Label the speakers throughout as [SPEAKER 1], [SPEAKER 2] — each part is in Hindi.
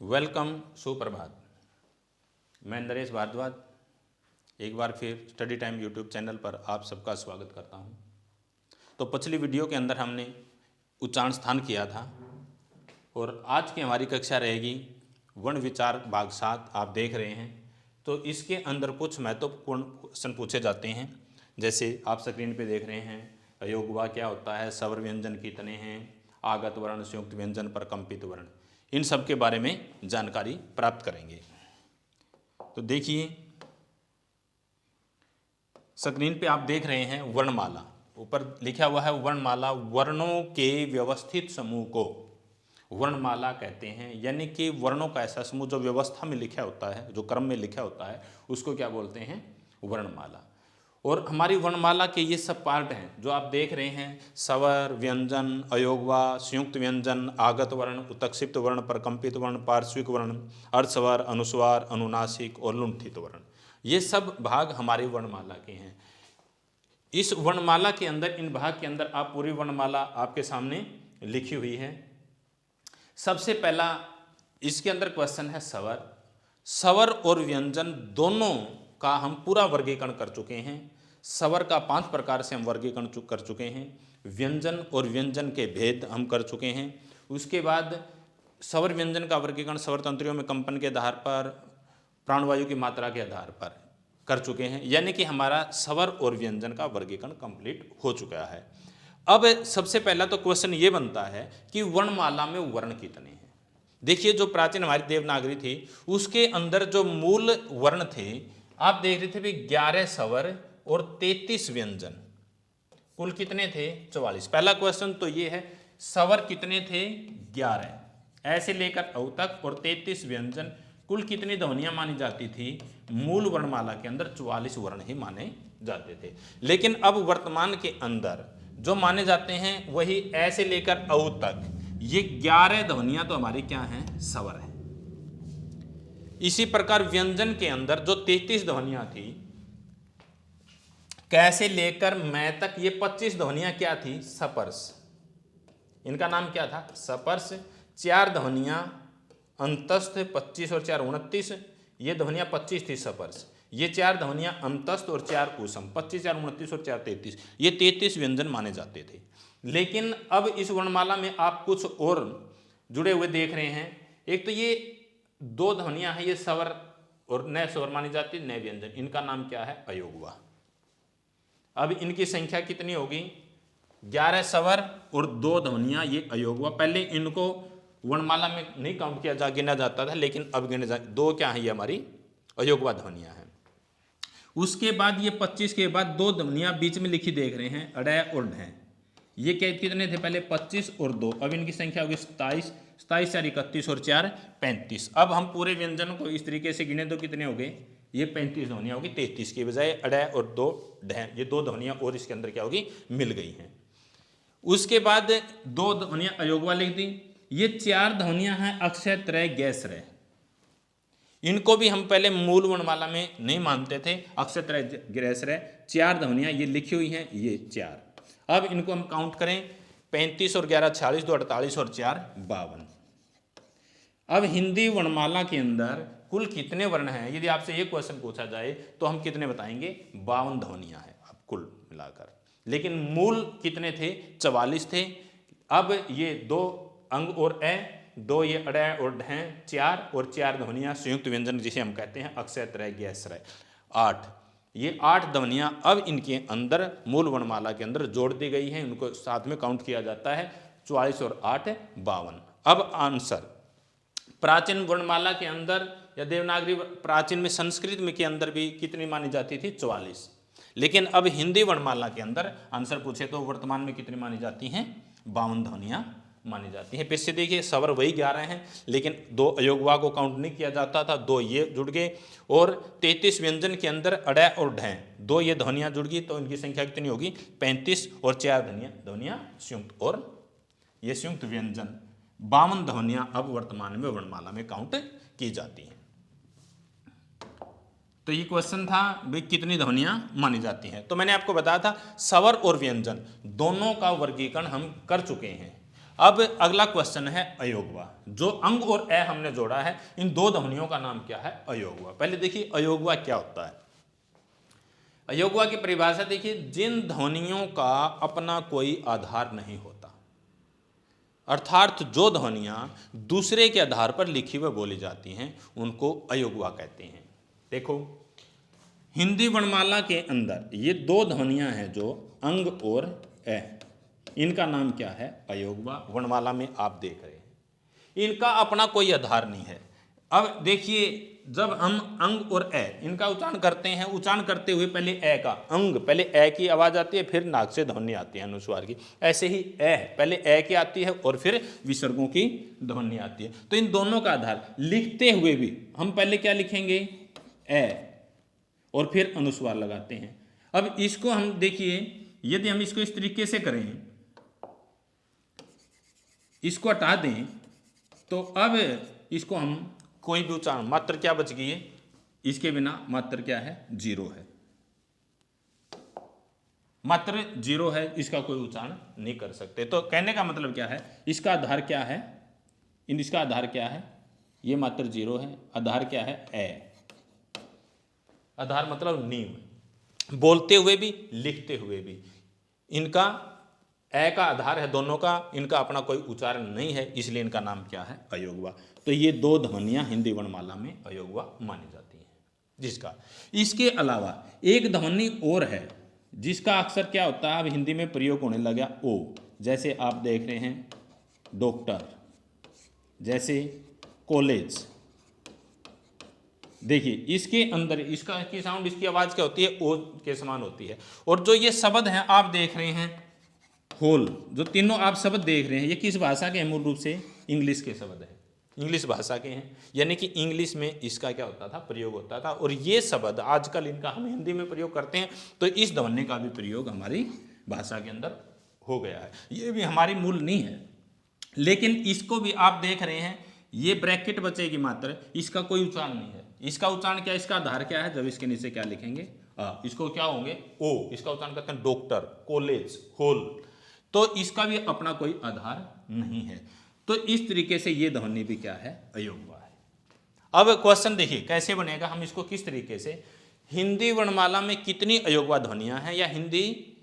[SPEAKER 1] वेलकम, सुप्रभात। मैं नरेश भारद्वाज एक बार फिर स्टडी टाइम यूट्यूब चैनल पर आप सबका स्वागत करता हूं। तो पिछली वीडियो के अंदर हमने उच्चारण स्थान किया था और आज की हमारी कक्षा रहेगी वर्ण विचार भाग 7। आप देख रहे हैं तो इसके अंदर कुछ महत्वपूर्ण क्वेश्चन पूछे जाते हैं। जैसे आप स्क्रीन पे देख रहे हैं, अयोगवा क्या होता है, स्वर व्यंजन कितने हैं, आगत वर्ण, संयुक्त व्यंजन, प्रकंपित वर्ण, इन सब के बारे में जानकारी प्राप्त करेंगे। तो देखिए स्क्रीन पे आप देख रहे हैं वर्णमाला, ऊपर लिखा हुआ है वर्णमाला, वर्णों के व्यवस्थित समूह को वर्णमाला कहते हैं। यानी कि वर्णों का ऐसा समूह जो व्यवस्था में लिखा होता है, जो क्रम में लिखा होता है, उसको क्या बोलते हैं, वर्णमाला। और हमारी वर्णमाला के ये सब पार्ट हैं जो आप देख रहे हैं, स्वर व्यंजन, अयोगवा, संयुक्त व्यंजन, आगत वर्ण, उत्क्षिप्त वर्ण, प्रकंपित वर्ण, पार्श्विक वर्ण, अर्धस्वर, अनुस्वार, अनुनासिक और लुंठित वर्ण, ये सब भाग हमारी वर्णमाला के हैं। इस वर्णमाला के अंदर, इन भाग के अंदर आप पूरी वर्णमाला आपके सामने लिखी हुई है। सबसे पहला इसके अंदर क्वेश्चन है स्वर। स्वर और व्यंजन दोनों का हम पूरा वर्गीकरण कर चुके हैं। स्वर का 5 प्रकार से हम वर्गीकरण कर चुके हैं। व्यंजन और व्यंजन के भेद हम कर चुके हैं। उसके बाद स्वर व्यंजन का वर्गीकरण स्वर तंत्रियों में कंपन के आधार पर, प्राणवायु की मात्रा के आधार पर कर चुके हैं। यानी कि हमारा स्वर और व्यंजन का वर्गीकरण कंप्लीट हो चुका है। अब सबसे पहला तो क्वेश्चन ये बनता है कि वर्णमाला में वर्ण कितने हैं। देखिए जो प्राचीन हमारी देवनागरी थी उसके अंदर जो मूल वर्ण थे, आप देख रहे थे भी 11 स्वर और 33 व्यंजन, कुल कितने थे, 44। पहला क्वेश्चन तो ये है, स्वर कितने थे, 11, ऐसे लेकर औ तक, और 33 व्यंजन, कुल कितनी ध्वनियां मानी जाती थी, मूल वर्णमाला के अंदर 44 वर्ण ही माने जाते थे। लेकिन अब वर्तमान के अंदर जो माने जाते हैं वही ऐसे लेकर औ तक, ये 11 ध्वनियां तो हमारी क्या हैं, स्वर है। इसी प्रकार व्यंजन के अंदर जो 33 ध्वनियां थी, कैसे लेकर मैं तक, ये 25 ध्वनियां क्या थी, सपर्श। इनका नाम क्या था, सपर्श। 4 ध्वनियां अंतस्थ, 25 और 4 29, ये ध्वनियां 25 थी सपर्श। ये 4 ध्वनियां अंतस्थ और 4 ऊष्म, 25, 4 29 और 4 33, ये 33 व्यंजन माने जाते थे। लेकिन अब इस वर्णमाला में आप कुछ और जुड़े हुए देख रहे हैं। एक तो ये 2 ध्वनियां हैं, ये स्वर और नए स्वर मानी जाती है, नए व्यंजन, इनका नाम क्या है, अयोगवा। अब इनकी संख्या कितनी होगी, 11 स्वर और 2 ध्वनियां, ये अयोगवा। पहले इनको वर्णमाला में नहीं काउंट किया जा, गिना जाता था, लेकिन अब गिने जा, 2 क्या है, ये हमारी अयोगवा ध्वनियां हैं। उसके बाद ये 25 के बाद 2 ध्वनियां बीच में लिखी देख रहे हैं, अडय और ढय, ये कितने थे, पहले 25 और 2, अब इनकी संख्या होगी 27, 27 4 31 और 4 35। अब हम पूरे व्यंजन को इस तरीके से गिने तो कितने हो गए, ये 35 ध्वनियां होगी, 33 की बजाय अडय और 2 ढय, ये 2 ध्वनियां और इसके अंदर क्या होगी, मिल गई हैं। उसके बाद 2 ध्वनियां अयोगवा लिख दी। ये 4 ध्वनियां हैं अक्षय, त्रय, गैसरय। इनको भी हम पहले मूल वर्णमाला में नहीं मानते थे, अक्षय, त्रय, गैसरय, 4 ध्वनियां ये लिखी हुई हैं, ये 4। अब इनको हम काउंट करें, 35 और 11 46, 2 48 और 4 52। अब हिंदी वर्णमाला के अंदर कुल कितने वर्ण हैं, यदि आपसे ये क्वेश्चन पूछा जाए तो हम कितने बताएंगे, 52 ध्वनियां हैं अब कुल मिलाकर। लेकिन मूल कितने थे, 44 थे। अब ये 2 अंग और ए, 2 ये अडय और ढय, 4 और 4 ध्वनियां संयुक्त व्यंजन जिसे हम कहते हैं, अक्षय, त्रय, गैसरय, 8। ये 8 ध्वनियां अब इनके अंदर मूल वर्णमाला के अंदर जोड़ दी गई हैं, उनको साथ में काउंट किया जाता है, 44 और 8 52। अब आंसर, प्राचीन वर्णमाला के अंदर या देवनागरी प्राचीन में, संस्कृत में के अंदर भी कितनी मानी जाती थी, 44। लेकिन अब हिंदी वर्णमाला के अंदर आंसर पूछे तो वर्तमान में कितनी मानी जाती हैं, 52 ध्वनियां मानी जाती हैं। पीछे देखिए स्वर वही 11 हैं, लेकिन 2 अयोगवा को काउंट नहीं किया जाता था, 2 ये जुड़ गए, और 33 व्यंजन के अंदर अडय और ढय, 2 ये ध्वनियां जुड़ गई, तो इनकी संख्या कितनी होगी, 35 और 4 ध्वनियां संयुक्त, और ये संयुक्त व्यंजन 52 ध्वनियां अब वर्तमान में वर्णमाला में काउंट की जाती हैं। तो ये क्वेश्चन था भाई कितनी ध्वनियां मानी जाती हैं। तो मैंने आपको बताया था स्वर और व्यंजन दोनों का वर्गीकरण हम कर चुके हैं। अब अगला क्वेश्चन है अयोगवा। जो अंग और ए हमने जोड़ा है, इन दो ध्वनियों का नाम क्या है? अयोगवा। पहले देखिए अयोगवा क्या होता है। अयोगवा की परिभाषा देखिए, जिन ध्वनियों का अपना कोई आधार नहीं होता, अर्थात जो ध्वनियां दूसरे के आधार पर लिखी व बोली जाती हैं, उनको अयोगवा कहते हैं। देखो हिंदी वर्णमाला के अंदर ये दो ध्वनियां हैं जो अंग और ए, इनका नाम क्या है? अयोगवा। वर्णमाला में आप देख रहे हैं, इनका अपना कोई आधार नहीं है। अब देखिए जब हम अंग और ए इनका उच्चारण करते हैं, उच्चारण करते हुए पहले ए का अंग, पहले ए की आवाज आती है, फिर नाक से ध्वनि आती है अनुस्वार की। ऐसे ही ए पहले ए की आती है और फिर विसर्गों की ध्वनि आती है। तो इन दोनों का आधार लिखते हुए भी हम पहले क्या लिखेंगे? ए, और फिर अनुस्वार लगाते हैं। अब इसको हम देखिए, यदि हम इसको इस तरीके से करें, इसको हटा दें, तो अब इसको हम कोई भी उच्चारण, मात्र क्या बच गई है? इसके बिना मात्र क्या है? जीरो है। मात्र जीरो है, इसका कोई उच्चारण नहीं कर सकते। तो कहने का मतलब क्या है? इसका आधार क्या है? इसका आधार क्या है? ये मात्र जीरो है। आधार क्या है? ए। आधार मतलब नींव। बोलते हुए भी लिखते हुए भी इनका ए का आधार है, दोनों का। इनका अपना कोई उच्चारण नहीं है, इसलिए इनका नाम क्या है? अयोगवा। तो ये दो ध्वनियां हिंदी वर्णमाला में अयोगवा मानी जाती हैं। जिसका इसके अलावा एक ध्वनि और है जिसका अक्सर क्या होता है, अब हिंदी में प्रयोग होने लगा ओ। जैसे आप देख रहे हैं डॉक्टर, जैसे कॉलेज। देखिए इसके अंदर इसका की साउंड, इसकी आवाज क्या होती है? ओ के समान होती है। और जो ये शब्द हैं आप देख रहे हैं होल, जो तीनों आप शब्द देख रहे हैं, ये किस भाषा के हैं? मूल रूप से इंग्लिश के शब्द हैं, इंग्लिश भाषा के हैं। यानी कि इंग्लिश में इसका क्या होता था? प्रयोग होता था। और ये शब्द आजकल इनका हम हिंदी में प्रयोग करते हैं, तो इस ध्वनि का भी प्रयोग हमारी भाषा के अंदर हो गया है। ये भी हमारी मूल नहीं है, लेकिन इसको भी आप देख रहे हैं, ये ब्रैकेट बचेगी मात्र, इसका कोई उच्चारण नहीं है। इसका उच्चारण क्या है? इसका आधार क्या है? जब इसके नीचे क्या लिखेंगे? इसको क्या होंगे? ओ। इसका उच्चारण करते हैं डॉक्टर, कॉलेज, होल। तो इसका भी अपना कोई आधार नहीं है। तो इस तरीके से ये ध्वनि भी क्या है? अयोगवा है। अब क्वेश्चन देखिए कैसे बनेगा, हम इसको किस तरीके से, हिंदी वर्णमाला में कितनी अयोगवा ध्वनियां हैं, या हिंदी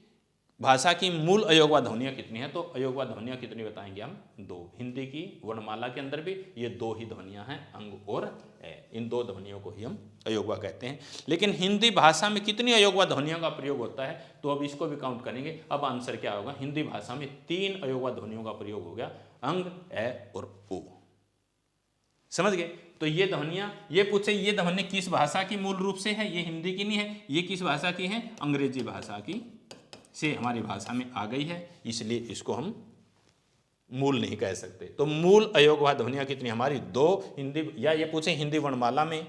[SPEAKER 1] भाषा की मूल अयोगवा ध्वनियां कितनी हैं? तो अयोगवा ध्वनियां कितनी बताएंगे हम? दो। हिंदी की वर्णमाला के अंदर भी ये दो ही ध्वनियां हैं, अंग और ए। इन दो ध्वनियों को ही हम अयोगवा कहते हैं। लेकिन हिंदी भाषा में कितनी अयोगवा ध्वनियों का प्रयोग होता है? तो अब इसको भी काउंट करेंगे। अब आंसर क्या होगा? हिंदी भाषा में 3 अयोगवा ध्वनियों का प्रयोग हो गया, अंग, ए और ओ। समझ गए? तो ये ध्वनियां, ये पूछे ये ध्वनि किस भाषा की मूल रूप से है? ये हिंदी की नहीं है। ये किस भाषा की है? अंग्रेजी भाषा की से हमारी भाषा में आ गई है, इसलिए इसको हम मूल नहीं कह सकते। तो मूल अयोगवा ध्वनियां कितनी हमारी? 2 हिंदी, या ये पूछे हिंदी वर्णमाला में,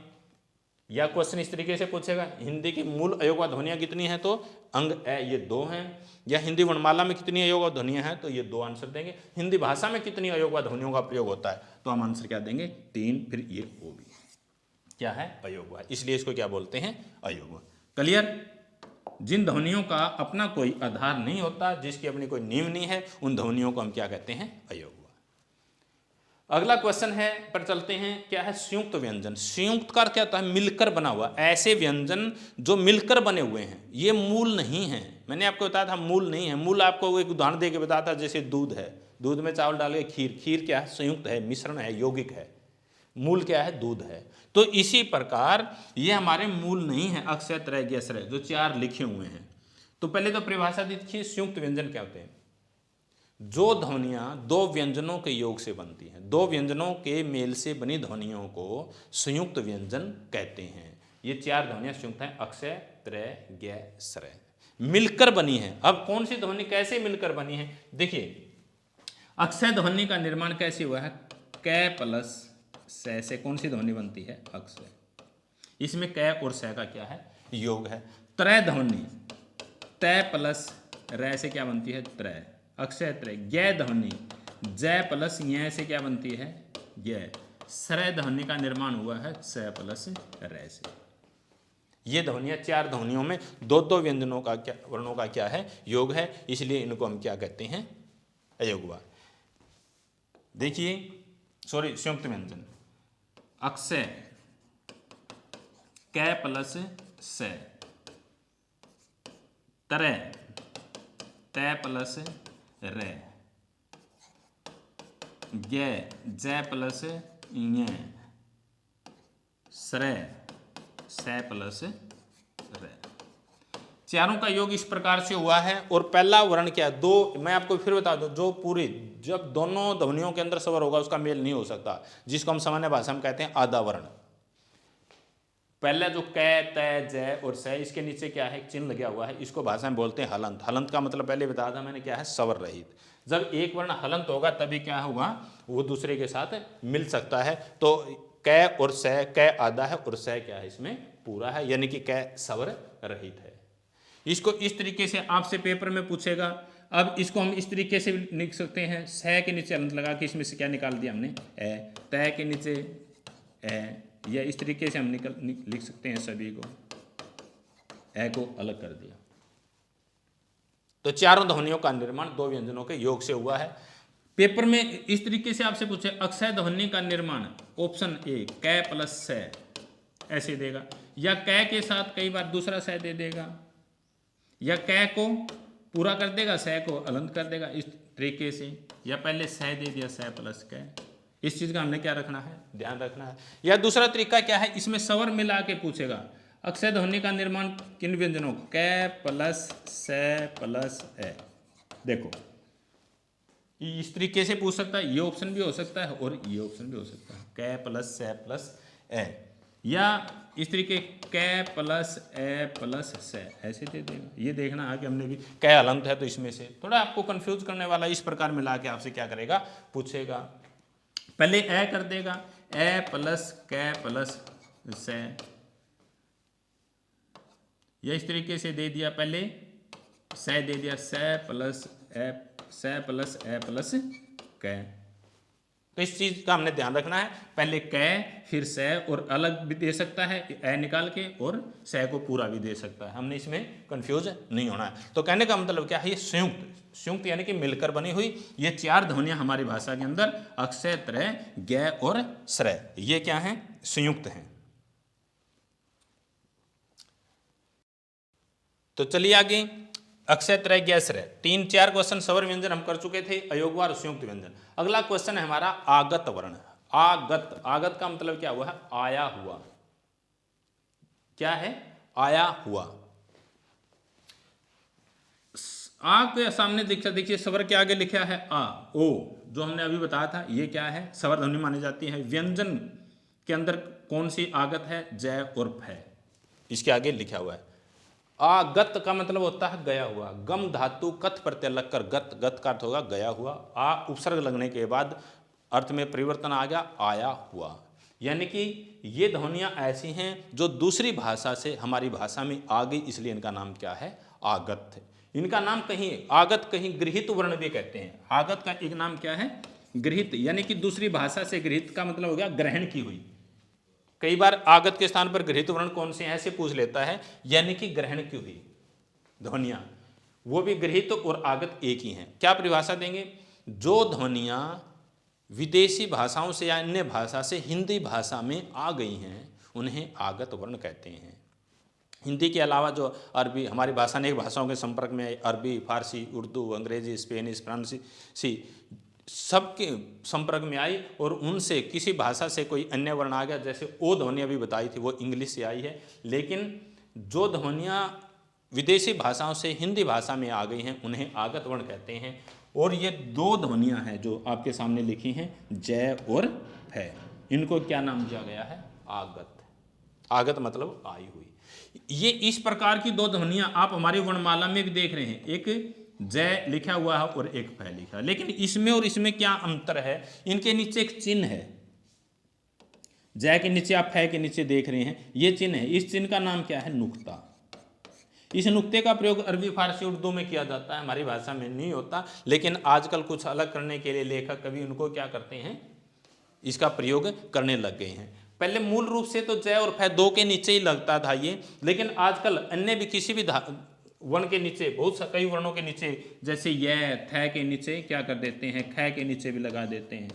[SPEAKER 1] या क्वेश्चन इस तरीके से पूछेगा हिंदी की मूल अयोगवा ध्वनियां कितनी हैं? तो अंग, ए ये 2 हैं। या हिंदी वर्णमाला में कितनी अयोगवा ध्वनियां हैं? तो ये 2 आंसर देंगे। हिंदी भाषा में कितनी अयोगवा ध्वनियों का प्रयोग होता है? तो हम आंसर क्या देंगे? 3। फिर ये ओ भी क्या है? अयोगवा। इसलिए इसको क्या बोलते हैं? अयोगवा। क्लियर? जिन ध्वनियों का अपना कोई आधार नहीं होता, जिसकी अपनी कोई नींव नहीं है, उन ध्वनियों को हम क्या कहते हैं? अयोगवा। अगला क्वेश्चन है पर चलते हैं, क्या है? संयुक्त व्यंजन। संयुक्त का क्या होता है? मिलकर बना हुआ। ऐसे व्यंजन जो मिलकर बने हुए हैं, ये मूल नहीं है। मैंने आपको बताया था मूल नहीं है। मूल आपको एक उदाहरण देके बताया था, जैसे दूध है, दूध में चावल डाल के खीर। खीर क्या है? संयुक्त है, मिश्रण है, यौगिक है। मूल क्या है? दूध है। तो इसी प्रकार ये हमारे मूल नहीं है। अक्षय, त्रय, ज्ञश्रय जो 4 लिखे हुए हैं। तो पहले तो परिभाषा देखिए, संयुक्त व्यंजन क्या होते हैं? जो ध्वनियां 2 व्यंजनों के योग से बनती हैं, 2 व्यंजनों के मेल से बनी ध्वनियों को संयुक्त व्यंजन कहते हैं। ये 4 ध्वनियां संयुक्त हैं, अक्षय, त्रय, ज्ञ, श्रय, मिलकर बनी है। अब कौन सी ध्वनि कैसे मिलकर बनी है? देखिए अक्षय ध्वनि का निर्माण कैसे हुआ है? क प्लस स से कौन सी ध्वनि बनती है? अक्षय। इसमें क और स का क्या है? योग है। त्रय ध्वनि तय प्लस रे से क्या बनती है? त्रय, अक्षय त्रय। ज्ञ ध्वनि जय प्लस य से क्या बनती है? ज्ञ। श्रय ध्वनि का निर्माण हुआ है स प्लस रे से। ये ध्वनियां 4 ध्वनियों में 2-2 व्यंजनों का क्या, वर्णों का क्या है? योग है। इसलिए इनको हम क्या कहते हैं? अयोगवा। देखिए, सॉरी, संयुक्त व्यंजन अक्षय कै प्लस से, तरह तै प्लस रे, गे जै प्लस ञ, श्रय सै प्लस रे। चारों का योग इस प्रकार से हुआ है। और पहला वर्ण क्या है, दो, मैं आपको फिर बता दूं, जो पूरी, जब दोनों ध्वनियों के अंदर स्वर होगा उसका मेल नहीं हो सकता, जिसको हम सामान्य भाषा में कहते हैं आधा वर्ण। पहला जो कै तय जय और सै, इसके नीचे क्या है, चिन्ह लगा हुआ है, इसको भाषा में बोलते हैं हलंत। हलंत का मतलब पहले बताया था मैंने क्या है, स्वर रहित। जब एक वर्ण हलंत होगा तभी क्या होगा, वो दूसरे के साथ मिल सकता है। तो कै और सै, कै आधा है और सै क्या है, इसमें पूरा है, यानी कि कै स्वर रहित है। इसको इस तरीके से आपसे पेपर में पूछेगा। अब इसको हम इस तरीके से लिख सकते हैं, सै के नीचे हलंत लगा के इसमें से क्या निकाल दिया हमने, ए, तय के नीचे ए, या इस तरीके से हम लिख सकते हैं, सभी को ए को अलग कर दिया। तो चारों ध्वनियों का निर्माण दो व्यंजनों के योग से हुआ है। पेपर में इस तरीके से आपसे पूछे, अक्षय ध्वनि का निर्माण, ऑप्शन ए कै प्लस सै ऐसे देगा, या कै के साथ कई बार दूसरा सै दे देगा, या कै को पूरा कर देगा, सै को अलंत कर देगा इस तरीके से, या पहले सै दे दिया सै प्लस कै। इस चीज का हमने क्या रखना है, ध्यान रखना है। या दूसरा तरीका क्या है, इसमें स्वर मिला के पूछेगा, अक्षय ध्वनि का निर्माण किन व्यंजनों, कै प्लस सै प्लस ए। देखो इस तरीके से पूछ सकता है, ये ऑप्शन भी हो सकता है और ये ऑप्शन भी हो सकता है, कै प्लस सै प्लस ए, या इस तरीके कै प्लस ए प्लस सै ऐसे दे देगा। ये देखना है कि हमने भी कै हलंत है तो इसमें से थोड़ा आपको कंफ्यूज करने वाला इस प्रकार मिला के आपसे क्या करेगा, पूछेगा। पहले ए कर देगा, ए प्लस कै प्लस सै, या इस तरीके से दे दिया, पहले सै दे दिया, सै प्लस ए, सै प्लस ए प्लस कै। तो इस चीज का हमने ध्यान रखना है, पहले कै फिर सै, और अलग भी दे सकता है ए निकाल के, और सै को पूरा भी दे सकता है, हमने इसमें कंफ्यूज नहीं होना है। तो कहने का मतलब क्या है, ये संयुक्त, संयुक्त यानी कि मिलकर बनी हुई ये चार ध्वनियां हमारी भाषा के अंदर अक्षय त्रय गे और श्रय, ये क्या है, संयुक्त हैं। तो चलिए आगे, अक्षय त्रय गे श्रय, 3-4 क्वेश्चन स्वर व्यंजन हम कर चुके थे, अयोगवार संयुक्त व्यंजन। अगला क्वेश्चन है हमारा आगत वर्ण। आगत, आगत का मतलब क्या हुआ है, आया हुआ। क्या है, आया हुआ। आ के सामने देखिए स्वर के आगे लिखा है आ, ओ, जो हमने अभी बताया था, ये क्या है, स्वर ध्वनि मानी जाती है। व्यंजन के अंदर कौन सी आगत है, जय और फय, इसके आगे लिखा हुआ है। आगत का मतलब होता है गया हुआ। गम धातु कथ प्रत्यय लगकर गत, गत का अर्थ होगा गया हुआ। आ उपसर्ग लगने के बाद अर्थ में परिवर्तन आ गया, आया हुआ। यानी कि ये ध्वनियां ऐसी हैं जो दूसरी भाषा से हमारी भाषा में आ गई, इसलिए इनका नाम क्या है, आगत। इनका नाम कहीं आगत, कहीं गृहीत वर्ण भी कहते हैं। आगत का एक नाम क्या है, गृहीत, यानी कि दूसरी भाषा से गृहीत का मतलब हो गया ग्रहण की हुई। कई बार आगत के स्थान पर गृहीत वर्ण कौन से हैं ऐसे पूछ लेता है, यानी कि ग्रहण की हुई ध्वनियां, वो भी गृहीत और आगत एक ही हैं। क्या परिभाषा देंगे, जो ध्वनियां विदेशी भाषाओं से या अन्य भाषा से हिंदी भाषा में आ गई हैं उन्हें आगत वर्ण कहते हैं। हिंदी के अलावा जो अरबी, हमारी भाषा अनेक भाषाओं के संपर्क में आई, अरबी, फारसी, उर्दू, अंग्रेजी, स्पेनिश, फ्रांसीसी, सबके संपर्क में आई, और उनसे किसी भाषा से कोई अन्य वर्ण आ गया, जैसे ओ ध्वनि अभी बताई थी वो इंग्लिश से आई है, लेकिन जो ध्वनियाँ विदेशी भाषाओं से हिंदी भाषा में आ गई हैं उन्हें आगत वर्ण कहते हैं। और ये दो ध्वनियाँ हैं जो आपके सामने लिखी हैं, जय और फय, इनको क्या नाम दिया गया है, आगत। आगत मतलब आई हुई। ये इस प्रकार की दो ध्वनियाँ आप हमारी वर्णमाला में भी देख रहे हैं, एक जय लिखा हुआ है और एक फय लिखा है, लेकिन इसमें और इसमें क्या अंतर है, इनके नीचे एक चिन्ह है। जय के नीचे आप फय के नीचे देख रहे हैं, ये चिन्ह है, इस चिन्ह का नाम क्या है, नुक्ता। इस नुक्ते का प्रयोग अरबी, फारसी, उर्दू में किया जाता है, हमारी भाषा में नहीं होता, लेकिन आजकल कुछ अलग करने के लिए लेखक कवि उनको क्या करते हैं, इसका प्रयोग करने लग गए हैं। पहले मूल रूप से तो जय और फय दो के नीचे ही लगता था ये, लेकिन आजकल अन्य भी किसी भी वर्ण के नीचे, बहुत कई वर्णों के नीचे, जैसे य थ के नीचे क्या कर देते हैं, ख के नीचे भी लगा देते हैं।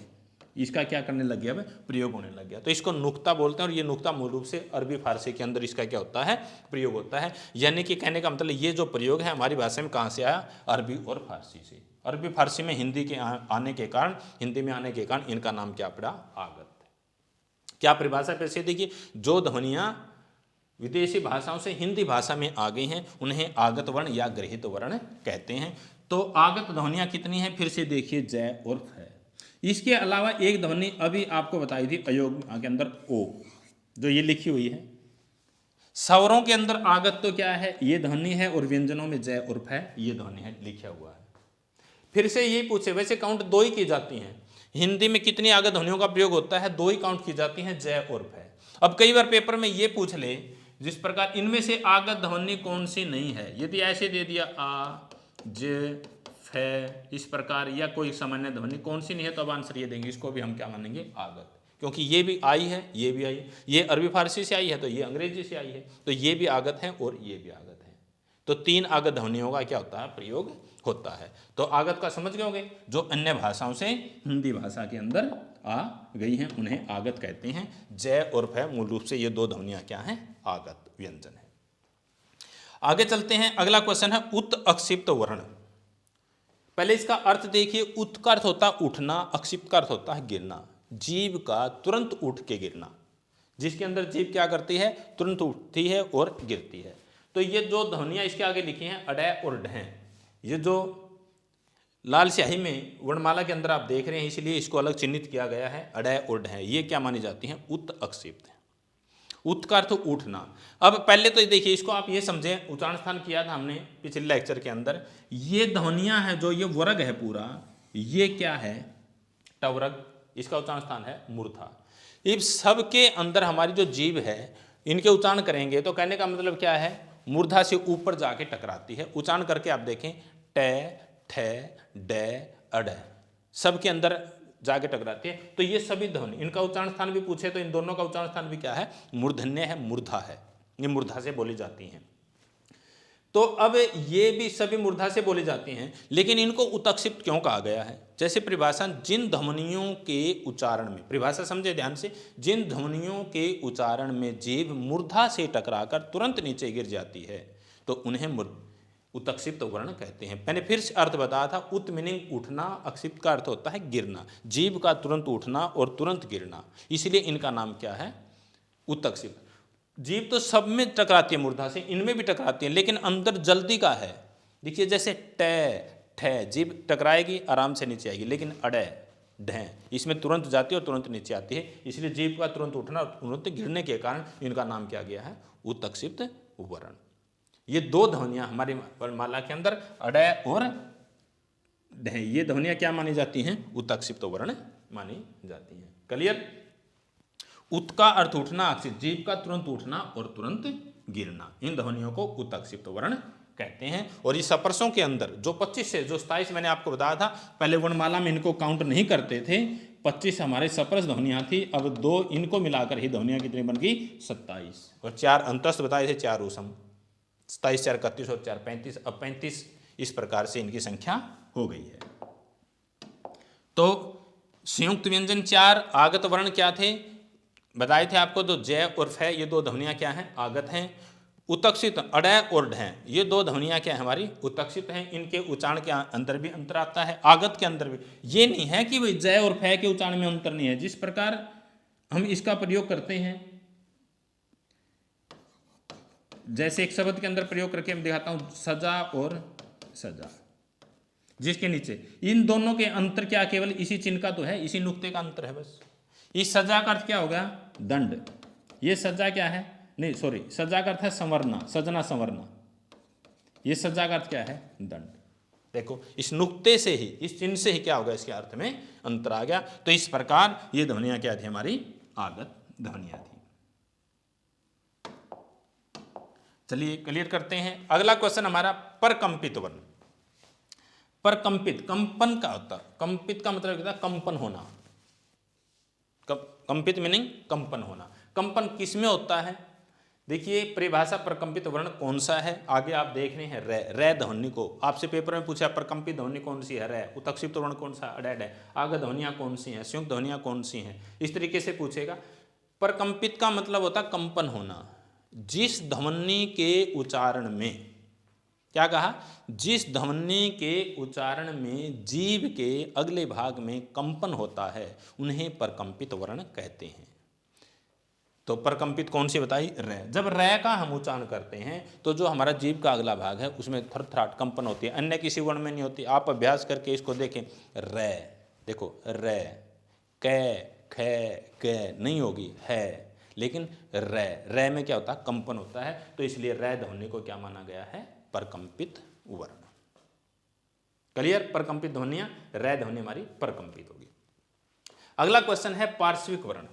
[SPEAKER 1] इसका क्या करने लग गया, अब प्रयोग होने लग गया। तो इसको नुक्ता बोलते हैं, और ये नुक्ता मूल रूप से अरबी फारसी के अंदर इसका क्या होता है, प्रयोग होता है। यानी कि कहने का मतलब ये जो प्रयोग है हमारी भाषा में कहाँ से आया, अरबी और फारसी से। अरबी फारसी में हिंदी के आने के कारण, हिंदी में आने के कारण इनका नाम क्या पड़ा, आगत। क्या परिभाषा पैसे देखिए, जो ध्वनियाँ विदेशी भाषाओं से हिंदी भाषा में आ गई हैं उन्हें आगत वर्ण या गृहीत वर्ण कहते हैं। तो आगत ध्वनियाँ कितनी हैं, फिर से देखिए जय और फ। इसके अलावा एक ध्वनि अभी आपको बताई थी अयोग के अंदर ओ, जो ये लिखी हुई है। स्वरों के अंदर आगत तो क्या है, ये ध्वनि है, और व्यंजनों में जय और फ ये ध्वनि है, लिखा हुआ है। फिर से ये पूछे, वैसे काउंट दो ही की जाती हैं हिंदी में, कितनी आगत ध्वनियों का प्रयोग होता है, दो ही काउंट की जाती हैं, जय और फ। अब कई बार पेपर में ये पूछ ले जिस प्रकार इनमें से आगत ध्वनि कौन सी नहीं है, यदि ऐसे दे दिया आ ज फ इस प्रकार, या कोई सामान्य ध्वनि कौन सी नहीं है, तो अब आंसर ये देंगे, इसको भी हम क्या मानेंगे, आगत। क्योंकि ये भी आई है, ये भी आई है, ये अरबी फारसी से आई है तो ये अंग्रेजी से आई है, तो ये भी आगत है और ये भी आगत है। तो तीन आगत ध्वनियों का क्या होता है, प्रयोग होता है। तो आगत का समझ गए होंगे, जो अन्य भाषाओं से हिंदी भाषा के अंदर आ गई हैं उन्हें आगत कहते हैं। जय और फ मूल रूप से ये दो ध्वनियाँ क्या हैं, आगत व्यंजन है। आगे चलते हैं, अगला क्वेश्चन है उत अक्षिप्त वर्ण। पहले इसका अर्थ देखिए, उत का अर्थ होता है उठना, अक्षिप्त का अर्थ होता है गिरना, जीव का तुरंत उठ के गिरना, जिसके अंदर जीव क्या करती है, तुरंत उठती है और गिरती है। तो ये जो ध्वनियाँ इसके आगे लिखी हैं अडय और ढह, ये जो लाल स्याही में वर्णमाला के अंदर आप देख रहे हैं, इसलिए इसको अलग चिन्हित किया गया है, अडय और ढह, ये क्या मानी जाती हैं, उत अक्षिप्त है। उत का अर्थ उठना। अब पहले तो देखिए, इसको आप ये समझें, उच्चारण स्थान किया था हमने पिछले लेक्चर के अंदर, ये ध्वनियाँ हैं, जो ये वर्ग है पूरा, ये क्या है, टवर्ग, इसका उच्चारण स्थान है मूर्धा। इस सब के अंदर हमारी जो जीभ है, इनके उच्चारण करेंगे तो कहने का मतलब क्या है, मूर्धा से ऊपर जाके टकराती है। उच्चारण करके आप देखें, ट ठ ड अड, सब के अंदर जाके टकराती है। तो ये सभी ध्वनि, इनका उच्चारण स्थान भी पूछे तो इन दोनों का उच्चारण स्थान भी क्या है, मूर्धन्य है, मूर्धा है, ये मूर्धा से बोली जाती हैं। तो अब ये भी सभी मूर्धा से बोली जाती हैं, लेकिन इनको उत्क्षिप्त क्यों कहा गया है। जैसे परिभाषा, जिन ध्वनियों के उच्चारण में, परिभाषा समझे ध्यान से, जिन ध्वनियों के उच्चारण में जीभ मूर्धा से टकराकर तुरंत नीचे गिर जाती है तो उन्हें उत्क्षिप्त वर्ण कहते हैं। मैंने फिर से अर्थ बताया था, उत मीनिंग उठना, अक्षिप्त का अर्थ होता है गिरना, जीभ का तुरंत उठना और तुरंत गिरना, इसलिए इनका नाम क्या है, उत्क्षिप्त। जीभ तो सब में टकराती है मूर्धा से, इनमें भी टकराती है, लेकिन अंदर जल्दी का है। देखिए जैसे ट ठ, जीभ टकराएगी आराम से नीचे आएगी, लेकिन अडय ढ, इसमें तुरंत जाती है और तुरंत नीचे आती है, इसलिए जीभ का तुरंत उठना और तुरंत गिरने के कारण इनका नाम क्या गया है, उत्क्षिप्त वर्ण। ये दो ध्वनियाँ हमारी वर्णमाला के अंदर अडय और ढ, ये ध्वनियाँ क्या मानी जाती हैं, उत्क्षिप्त वर्ण मानी जाती हैं। क्लियर। उत का अर्थ उठना, अक्षिप्त, जीभ का तुरंत उठना और तुरंत गिरना, इन ध्वनियों को उत्क्षिप्त वर्ण कहते हैं। और इस अपरसों के अंदर जो 25 से जो 27 मैंने आपको बताया था, पहले वर्णमाला में इनको काउंट नहीं करते थे, 25 हमारे सप्रस ध्वनियाँ थी, अब दो इनको मिलाकर ही ध्वनियाँ कितनी बन गई, 27, और 4 अंतस्थ बताए थे, 4 ऊषम, 27 4 31 और 4 35, अब 35 इस प्रकार से इनकी संख्या हो गई है। तो संयुक्त व्यंजन 4 आगत वर्ण क्या थे बताए थे आपको, तो जय और फ ये दो ध्वनियाँ क्या हैं, आगत हैं। उत्क्षिप्त अडय और ढ, ये दो ध्वनियाँ क्या है, हमारी उत्क्षिप्त हैं, इनके उच्चारण के अंदर भी अंतर आता है, आगत के अंदर भी। ये नहीं है कि भाई जय और फ के उच्चारण में अंतर नहीं है, जिस प्रकार हम इसका प्रयोग करते हैं, जैसे एक शब्द के अंदर प्रयोग करके मैं दिखाता हूं, सजा और सजा, जिसके नीचे इन दोनों के अंतर क्या, केवल इसी चिन्ह का तो है, इसी नुक्ते का अंतर है बस। इस सजा का अर्थ क्या होगा, दंड, ये सजा क्या है, नहीं सॉरी, सजा का अर्थ है संवरना, सजना संवरना, ये सजा का अर्थ क्या है, दंड। देखो इस नुक्ते से ही, इस चिन्ह से ही क्या होगा, इसके अर्थ में अंतर आ गया। तो इस प्रकार ये ध्वनियाँ क्या थी, हमारी आगत ध्वनियाँ थी। चलिए क्लियर करते हैं। अगला क्वेश्चन हमारा परकंपित वर्ण। परकंपित, कंपन का होता, कंपित का मतलब होता है कंपन होना, कंपित मीनिंग कंपन होना। कंपन किस में होता है, देखिए परिभाषा प्रकंपित वर्ण कौन सा है, आगे आप देख रहे हैं रै, रै ध्वनि को आपसे पेपर में पूछा प्रकंपित ध्वनि कौन सी है, रै। उत्क्षिप्त वर्ण कौन सा, अडैड है। आगे ध्वनियाँ कौन सी हैं, संयुक्त ध्वनियाँ कौन सी हैं, इस तरीके से पूछेगा। प्रकंपित का मतलब होता है कंपन होना। जिस ध्वनि के उच्चारण में, क्या कहा, जिस ध्वनि के उच्चारण में जीभ के अगले भाग में कंपन होता है उन्हें प्रकंपित वर्ण कहते हैं। तो प्रकंपित कौन सी बताई, रै। जब रै का हम उच्चारण करते हैं तो जो हमारा जीभ का अगला भाग है उसमें थरथराहट कंपन होती है, अन्य किसी वर्ण में नहीं होती। आप अभ्यास करके इसको देखें, रै, देखो रै, कै, खे, कै नहीं होगी, है, लेकिन रै में क्या होता है, कंपन होता है, तो इसलिए रै ध्वनि को क्या माना गया है, प्रकंपित वर्ण। क्लियर, प्रकंपित ध्वनियां, रै ध्वनि हमारी प्रकंपित होगी। अगला क्वेश्चन है पार्श्विक वर्ण।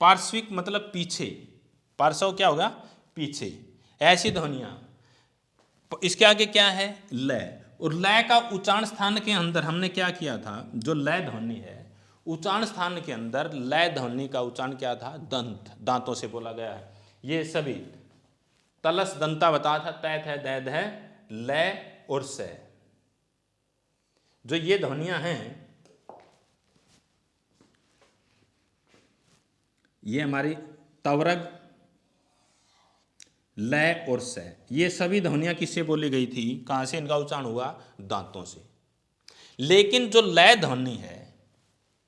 [SPEAKER 1] पार्श्विक मतलब पीछे, पार्श्व क्या होगा, पीछे। ऐसी ध्वनियां, इसके आगे क्या है, लय, और लय का उच्चारण स्थान के अंदर हमने क्या किया था, जो लय ध्वनि है उच्चारण स्थान के अंदर लय ध्वनि का उच्चारण क्या था, दंत, दांतों से बोला गया है। ये सभी तलस दंता बता था, तैत है, दैद है, लय और से, जो ये ध्वनियां हैं ये हमारी तवरग, लय और से, ये सभी ध्वनियां किससे बोली गई थी, कहां से इनका उच्चारण हुआ, दांतों से। लेकिन जो लय ध्वनि है,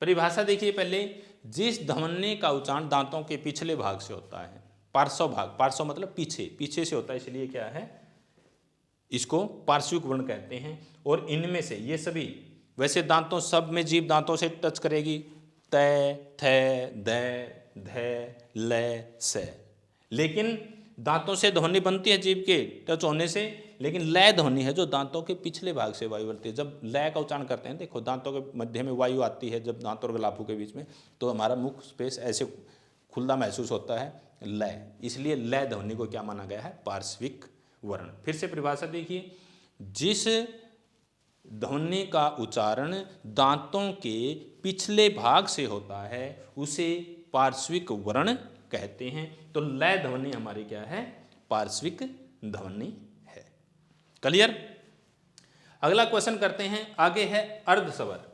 [SPEAKER 1] परिभाषा देखिए पहले, जिस ध्वनि का उच्चारण दांतों के पिछले भाग से होता है, पार्श्व भाग, पार्श्व मतलब पीछे, पीछे से होता है, इसलिए क्या है, इसको पार्श्विक वर्ण कहते हैं। और इनमें से ये सभी, वैसे दांतों सब में जीभ दांतों से टच करेगी, तय, थे, दै, धै, लय, से, लेकिन दांतों से ध्वनि बनती है जीभ के टच होने से, लेकिन लय ध्वनि है जो दांतों के पिछले भाग से वायु बढ़ती है। जब लय का उच्चारण करते हैं, देखो दांतों के मध्य में वायु आती है, जब दांतों और गलाफू के बीच में, तो हमारा मुख स्पेस ऐसे खुला महसूस होता है, लय, इसलिए लय ध्वनि को क्या माना गया है, पार्श्विक वर्ण। फिर से परिभाषा देखिए, जिस ध्वनि का उच्चारण दांतों के पिछले भाग से होता है उसे पार्श्विक वर्ण कहते हैं। तो लय ध्वनि हमारी क्या है, पार्श्विक ध्वनि है। क्लियर। अगला क्वेश्चन करते हैं, आगे है अर्धस्वर।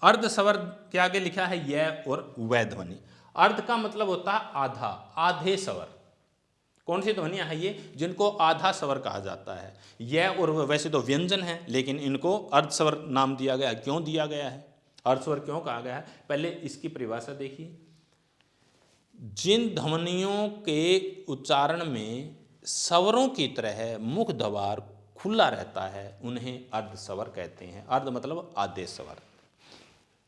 [SPEAKER 1] अर्धस्वर के आगे लिखा है य और वै ध्वनि। अर्ध का मतलब होता है आधा, आधे स्वर। कौन सी ध्वनियां हैं ये, जिनको आधा स्वर कहा जाता है। यह और वैसे तो व्यंजन है, लेकिन इनको अर्धस्वर नाम दिया गया। क्यों दिया गया है, अर्धस्वर क्यों कहा गया है, पहले इसकी परिभाषा देखिए। जिन ध्वनियों के उच्चारण में स्वरों की तरह मुख द्वार खुला रहता है उन्हें अर्धस्वर कहते हैं। अर्ध मतलब आधे स्वर।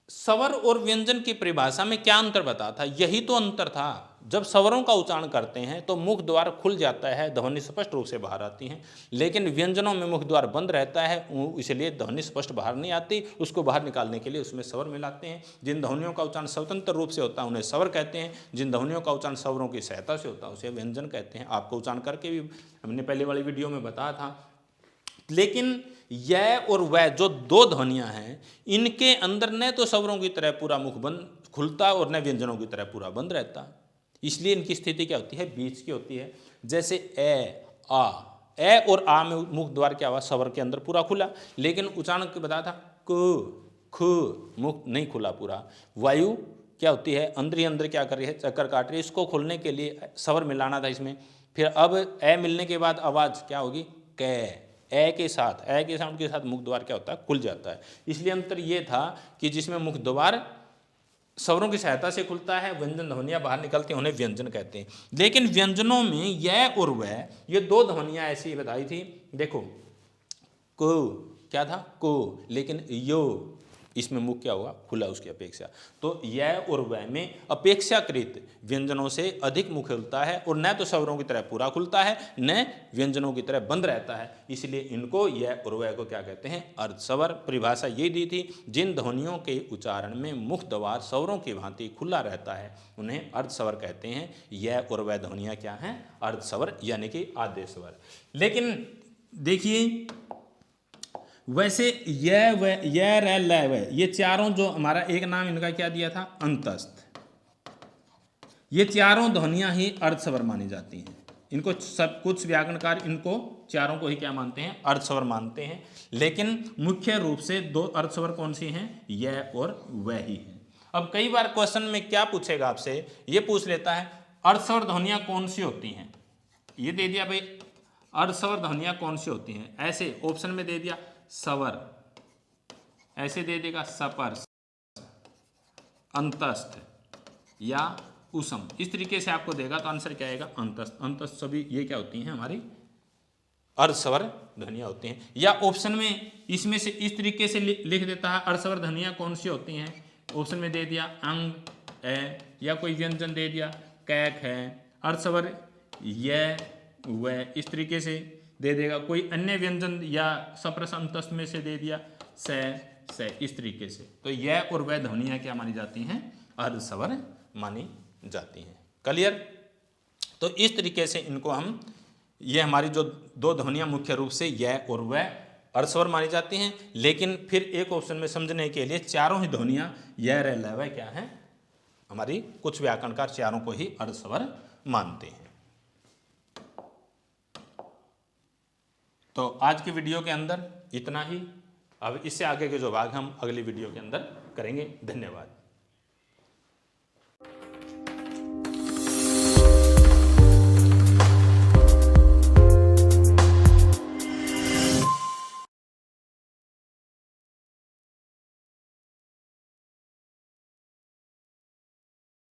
[SPEAKER 1] स्वर और व्यंजन की परिभाषा में क्या अंतर बता था, यही तो अंतर था। जब स्वरों का उच्चारण करते हैं तो मुख द्वार खुल जाता है, ध्वनि स्पष्ट रूप से बाहर आती है, लेकिन व्यंजनों में मुख द्वार बंद रहता है, इसलिए ध्वनि स्पष्ट बाहर नहीं आती। उसको बाहर निकालने के लिए उसमें स्वर मिलाते हैं। जिन ध्वनियों का उच्चारण स्वतंत्र रूप से होता है उन्हें स्वर कहते हैं, जिन ध्वनियों का उच्चारण स्वरों की सहायता से होता है उसे व्यंजन कहते हैं। आपको उच्चारण करके भी हमने पहले वाली वीडियो में बताया था। लेकिन यह और वह जो दो ध्वनियां हैं, इनके अंदर न तो स्वरों की तरह पूरा मुख बंद खुलता और न व्यंजनों की तरह पूरा बंद रहता, इसलिए इनकी स्थिति क्या होती है, बीच की होती है। जैसे ए, आ, ए और आ में मुख द्वार क्या हुआ, स्वर के अंदर पूरा खुला, लेकिन उच्चारण के बताया था क, ख, मुख नहीं खुला पूरा। वायु क्या होती है, अंदर ही अंदर क्या कर रही है, चक्कर काट रही है। इसको खोलने के लिए स्वर मिलाना था इसमें। फिर अब ए मिलने के बाद आवाज क्या होगी, कै, ए के साथ, ए के साउंड के साथ मुख द्वार क्या होता है, खुल जाता है। इसलिए अंतर ये था कि जिसमें मुख द्वार स्वरों की सहायता से खुलता है, व्यंजन ध्वनियां बाहर निकलती हैं, उन्हें व्यंजन कहते हैं। लेकिन व्यंजनों में यह और वह, ये दो ध्वनियां ऐसी बताई थी। देखो को क्या था, को, लेकिन यो, इसमें मुख क्या हुआ, खुला उसकी अपेक्षा। तो यह और वह में अपेक्षाकृत व्यंजनों से अधिक मुख खुलता है, और न तो स्वरों की तरह पूरा खुलता है न व्यंजनों की तरह बंद रहता है, इसलिए इनको यह और वह को क्या कहते हैं, अर्धस्वर। परिभाषा ये दी थी, जिन ध्वनियों के उच्चारण में मुख द्वार स्वरों की भांति खुला रहता है उन्हें अर्धस्वर कहते हैं। यह और वह ध्वनियाँ क्या हैं, अर्धस्वर यानी कि आधे स्वर। लेकिन देखिए वैसे यह व यह रह लय वह, ये चारों जो हमारा एक नाम इनका क्या दिया था, अंतस्थ। ये चारों ध्वनियाँ ही अर्धस्वर मानी जाती हैं। इनको सब कुछ व्याकरणकार इनको चारों को ही क्या मानते हैं, अर्धस्वर मानते हैं। लेकिन मुख्य रूप से दो अर्धस्वर कौन सी हैं, यह और वह ही हैं। अब कई बार क्वेश्चन में क्या पूछेगा आपसे, ये पूछ लेता है अर्धस्वर ध्वनियाँ कौन सी होती हैं। ये दे दिया भाई अर्धस्वर ध्वनियाँ कौन सी होती हैं, ऐसे ऑप्शन में दे दिया स्वर, ऐसे दे देगा सपर्श, अंतस्थ या उष्म, इस तरीके से आपको देगा तो आंसर क्या आएगा, अंतस्थ। अंतस्थ सभी ये क्या होती हैं, हमारी अर्धस्वर ध्वनियाँ होती हैं। या ऑप्शन में इसमें से इस तरीके से लिख देता है अर्धस्वर ध्वनियाँ कौन सी होती हैं, ऑप्शन में दे दिया अंग है, या कोई व्यंजन दे दिया कैक है, अर्धस्वर यह वह, इस तरीके से दे देगा। कोई अन्य व्यंजन या सप्रस अंतस्थ में से दे दिया से, इस तरीके से। तो यह और वह ध्वनियाँ क्या मानी जाती हैं, अर्धस्वर मानी जाती हैं। क्लियर। तो इस तरीके से इनको हम, ये हमारी जो दो ध्वनियाँ मुख्य रूप से यह और वह अर्धस्वर मानी जाती हैं। लेकिन फिर एक ऑप्शन में समझने के लिए चारों ही ध्वनियाँ यह रे ल वह क्या है, हमारी कुछ व्याकरणकार चारों को ही अर्धस्वर मानते हैं। तो आज की वीडियो के अंदर इतना ही। अब इससे आगे के जो भाग हम अगली वीडियो के अंदर करेंगे। धन्यवाद।